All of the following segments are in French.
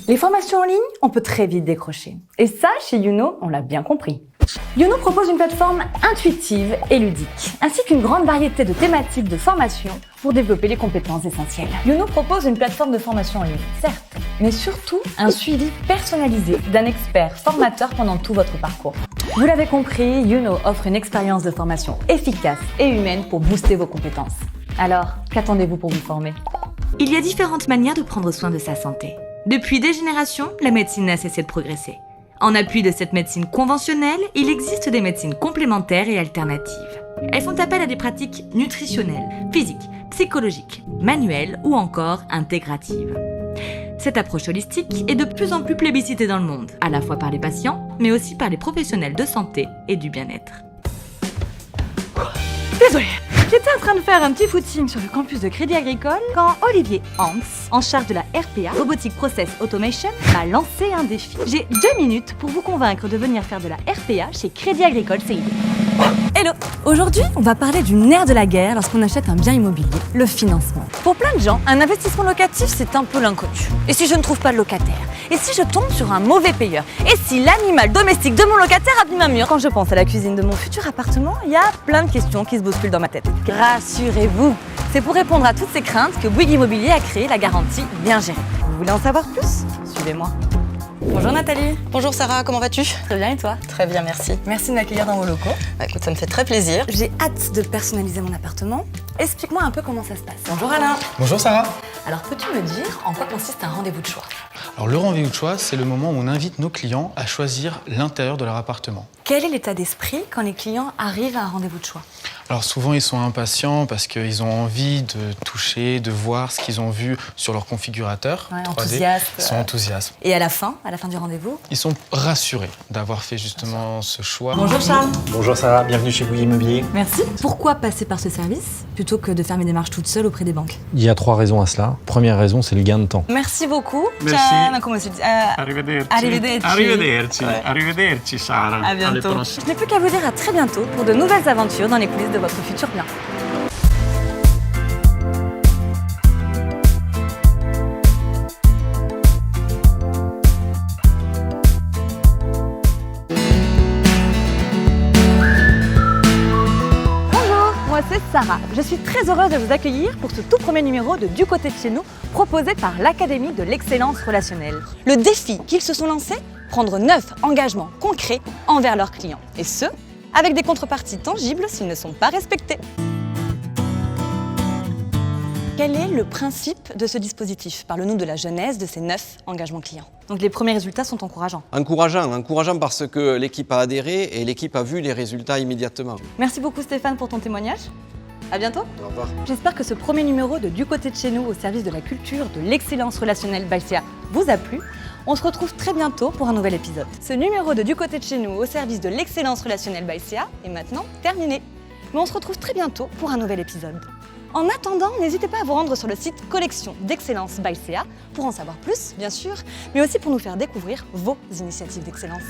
Les formations en ligne, on peut très vite décrocher. Et ça, chez Youno, on l'a bien compris. Youno propose une plateforme intuitive et ludique, ainsi qu'une grande variété de thématiques de formation pour développer les compétences essentielles. Youno propose une plateforme de formation en ligne, certes, mais surtout un suivi personnalisé d'un expert formateur pendant tout votre parcours. Vous l'avez compris, Youno offre une expérience de formation efficace et humaine pour booster vos compétences. Alors, qu'attendez-vous pour vous former ? Il y a différentes manières de prendre soin de sa santé. Depuis des générations, la médecine n'a cessé de progresser. En appui de cette médecine conventionnelle, il existe des médecines complémentaires et alternatives. Elles font appel à des pratiques nutritionnelles, physiques, psychologiques, manuelles ou encore intégratives. Cette approche holistique est de plus en plus plébiscitée dans le monde, à la fois par les patients, mais aussi par les professionnels de santé et du bien-être. Désolée. J'étais en train de faire un petit footing sur le campus de Crédit Agricole quand Olivier Hans, en charge de la RPA, Robotic Process Automation, m'a lancé un défi. J'ai 2 minutes pour vous convaincre de venir faire de la RPA chez Crédit Agricole CIB. Hello! Aujourd'hui, on va parler du nerf de la guerre lorsqu'on achète un bien immobilier, le financement. Pour plein de gens, un investissement locatif, c'est un peu l'inconnu. Et si je ne trouve pas de locataire? Et si je tombe sur un mauvais payeur? Et si l'animal domestique de mon locataire abîme un mur? Quand je pense à la cuisine de mon futur appartement, il y a plein de questions qui se bousculent dans ma tête. Rassurez-vous, c'est pour répondre à toutes ces craintes que Bouygues Immobilier a créé la garantie bien gérée. Vous voulez en savoir plus? Suivez-moi. Bonjour Nathalie. Bonjour Sarah, comment vas-tu? Très bien et toi? Très bien, merci. Merci de m'accueillir dans vos locaux. Bah, écoute, ça me fait très plaisir. J'ai hâte de personnaliser mon appartement. Explique-moi un peu comment ça se passe. Bonjour Alain. Bonjour Sarah. Alors peux-tu me dire en quoi consiste un rendez-vous de choix? Alors le rendez-vous de choix, c'est le moment où on invite nos clients à choisir l'intérieur de leur appartement. Quel est l'état d'esprit quand les clients arrivent à un rendez-vous de choix? Alors souvent ils sont impatients parce qu'ils ont envie de toucher, de voir ce qu'ils ont vu sur leur configurateur 3D. Enthousiastes. Ils sont enthousiastes. Et à la fin du rendez-vous? Ils sont rassurés d'avoir fait justement ce choix. Bonjour Charles. Bonjour Sarah, bienvenue chez Bouygues Immobilier. Merci. Pourquoi passer par ce service plutôt que de faire mes démarches toute seule auprès des banques? Il y a 3 raisons à cela. Première raison, c'est le gain de temps. Merci beaucoup. Merci. Ciao, come si dit? Arrivederci. Arrivederci. Arrivederci. Ouais. Arrivederci, Sarah. À bientôt. Je n'ai plus qu'à vous dire à très bientôt pour de nouvelles aventures dans les coulisses de votre futur bien. Moi c'est Sarah. Je suis très heureuse de vous accueillir pour ce tout premier numéro de Du côté de chez nous, proposé par l'Académie de l'excellence relationnelle. Le défi qu'ils se sont lancés, prendre 9 engagements concrets envers leurs clients. Et ce, avec des contreparties tangibles s'ils ne sont pas respectés. Quel est le principe de ce dispositif? Parle-nous de la genèse de ces 9 engagements clients. Donc les premiers résultats sont encourageants. Encourageant parce que l'équipe a adhéré et l'équipe a vu les résultats immédiatement. Merci beaucoup Stéphane pour ton témoignage. À bientôt. Au revoir. J'espère que ce premier numéro de Du côté de chez nous au service de la culture de l'excellence relationnelle by CA vous a plu. On se retrouve très bientôt pour un nouvel épisode. Ce numéro de Du côté de chez nous au service de l'excellence relationnelle by CA est maintenant terminé. Mais on se retrouve très bientôt pour un nouvel épisode. En attendant, n'hésitez pas à vous rendre sur le site Collection d'Excellence by CA pour en savoir plus, bien sûr, mais aussi pour nous faire découvrir vos initiatives d'excellence.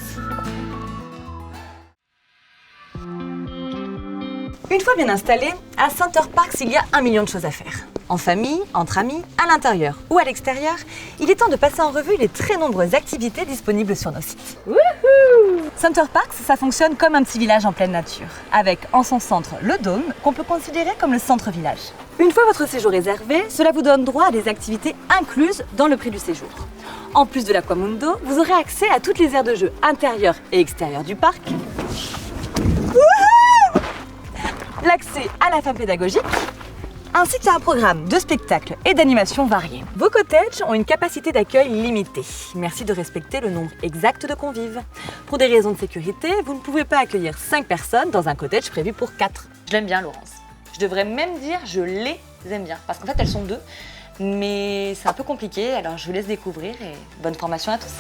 Une fois bien installé, à Center Parcs, il y a 1 million de choses à faire. En famille, entre amis, à l'intérieur ou à l'extérieur, il est temps de passer en revue les très nombreuses activités disponibles sur nos sites. Wouhou! Center Parcs, ça fonctionne comme un petit village en pleine nature, avec en son centre le dôme, qu'on peut considérer comme le centre-village. Une fois votre séjour réservé, cela vous donne droit à des activités incluses dans le prix du séjour. En plus de l'Aquamundo, vous aurez accès à toutes les aires de jeu intérieures et extérieures du parc, l'accès à la ferme pédagogique, ainsi qu'à un programme de spectacles et d'animations variés. Vos cottages ont une capacité d'accueil limitée. Merci de respecter le nombre exact de convives. Pour des raisons de sécurité, vous ne pouvez pas accueillir 5 personnes dans un cottage prévu pour 4. Je l'aime bien, Laurence. Je devrais même dire je les aime bien, parce qu'en fait elles sont 2. Mais c'est un peu compliqué, alors je vous laisse découvrir et bonne formation à tous.